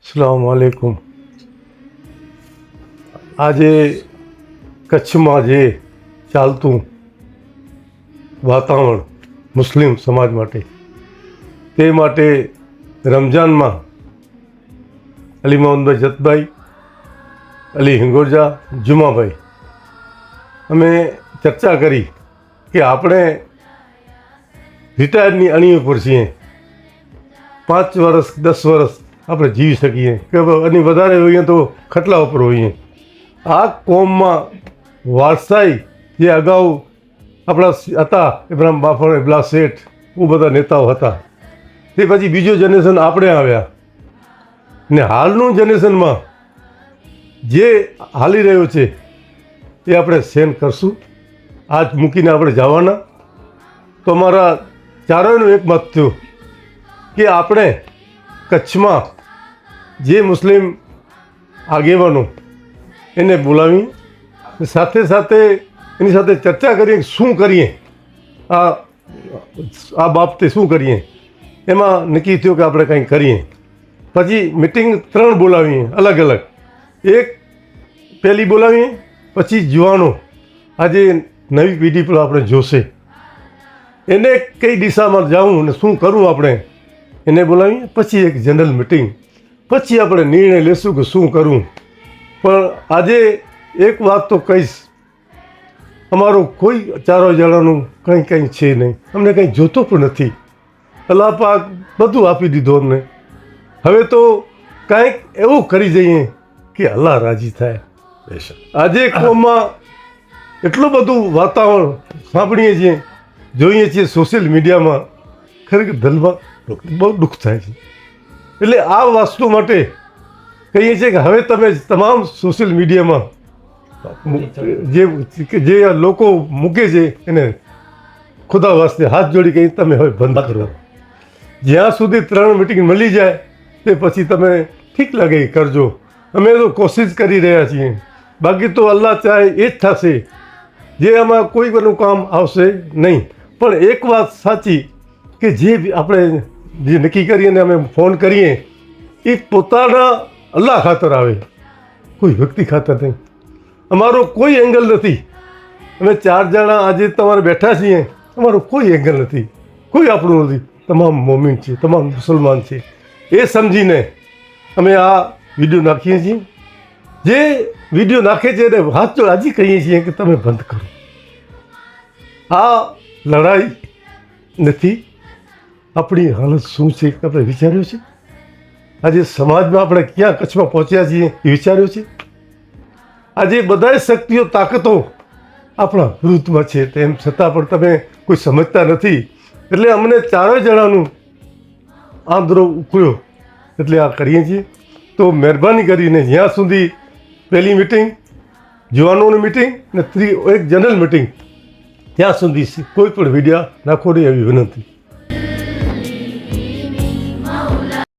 અસ્સલામુ અલૈકુમ. આજે કચ્છમાં જે ચાલતું વાતાવરણ મુસ્લિમ સમાજ માટે, તે માટે રમજાનમાં અલી મોહમ્મદભાઈ જતભાઈ, અલી હિંગોજા, જુમાભાઈ, અમે ચર્ચા કરી કે આપણે રિટાયરની અણી ઉપર છીએ. 5 વર્ષ 10 વર્ષ આપણે જીવી શકીએ કે અને વધારે હોઈએ તો ખટલા ઉપર હોઈએ. આ કોમમાં વારસાઈ જે અગાઉ આપણા હતા, ઇબ્રાહિમ બાફણ, ઇબલા શેઠ, એ બધા નેતાઓ હતા. તે પછી બીજો જનરેશન આપણે આવ્યા ને હાલનું જનરેશનમાં જે હાલી રહ્યો છે એ આપણે સહન કરશું. આજ મૂકીને આપણે જવાના. તો અમારા ચારેયનું એક મત થયું કે આપણે કચ્છમાં જે મુસ્લિમ આગેવાનો એને બોલાવી સાથે સાથે એની સાથે ચર્ચા કરીએ શું કરીએ, આ બાબતે શું કરીએ. એમાં નક્કી થયું કે આપણે કંઈક કરીએ. પછી મિટિંગ 3 બોલાવીએ અલગ અલગ. એક પહેલી બોલાવીએ, પછી જુવાનો આજે નવી પેઢી પર આપણે જોશે, એને કઈ દિશામાં જવું ને શું કરવું આપણે એને બોલાવીએ. પછી એક જનરલ મિટિંગ, પછી આપણે નિર્ણય લેશું કે શું કરવું. પણ આજે એક વાત તો કહીશ, અમારું કોઈ ચારો જણાનું કંઈ છે નહીં, અમને કંઈ જોતો પણ નથી. અલ્લાહ પાક બધું આપી દીધું અમને. હવે તો કાંઈક એવું કરી જઈએ કે અલ્લાહ રાજી થાય. આજે કોમમાં એટલું બધું વાતાવરણ સાંભળીએ છીએ, જોઈએ છીએ સોશિયલ મીડિયામાં, ખરેખર દિલમાં બહુ દુઃખ થાય છે. એટલે આ વસ્તુ માટે કહીએ છીએ કે હવે તમે તમામ સોશિયલ મીડિયામાં જે લોકો મૂકે છે એને ખુદા વાસ્તે હાથ જોડી કહી તમે હવે બંધ કરો. જ્યાં સુધી 3 મિટિંગ મળી જાય તે પછી તમે ઠીક લાગે એ કરજો. અમે તો કોશિશ કરી રહ્યા છીએ, બાકી તો અલ્લાહ ચાહે એ જ થશે. જે આમાં કોઈ બધું કામ આવશે નહીં. પણ એક વાત સાચી કે જે આપણે જે નક્કી કરીને અમે ફોન કરીએ એ પોતાના અલ્લાહ ખાતર આવે, કોઈ વ્યક્તિ ખાતર નહીં. અમારો કોઈ એંગલ નથી. અમે 4 જણા આજે તમારે બેઠા છીએ, અમારો કોઈ એંગલ નથી, કોઈ આપણું નથી. તમામ મોમિન છે, તમામ મુસલમાન છે. એ સમજીને અમે આ વિડીયો નાખીએ છીએ. જે વિડીયો નાખે છે એને હાથ જોડ હજી કહીએ છીએ કે તમે બંધ કરો. આ લડાઈ નથી. આપણી હાલત શું છે આપણે વિચાર્યું છે? આજે સમાજમાં આપણે ક્યાં કચ્છમાં પહોંચ્યા છીએ એ વિચાર્યું છે? આજે બધાય શક્તિઓ તાકાતો આપણા વિરુદ્ધમાં છે, તેમ છતાં પણ તમે કોઈ સમજતા નથી. એટલે અમને 4 જણાનું આંદોલન ઉકળ્યો એટલે આ કરીએ છીએ. તો મહેરબાની કરીને જ્યાં સુધી પહેલી મિટિંગ, જુવાનોની મિટિંગ ને એક જનરલ મિટિંગ, ત્યાં સુધી કોઈ પણ વિડીયો નાખો નહીં એવી વિનંતી.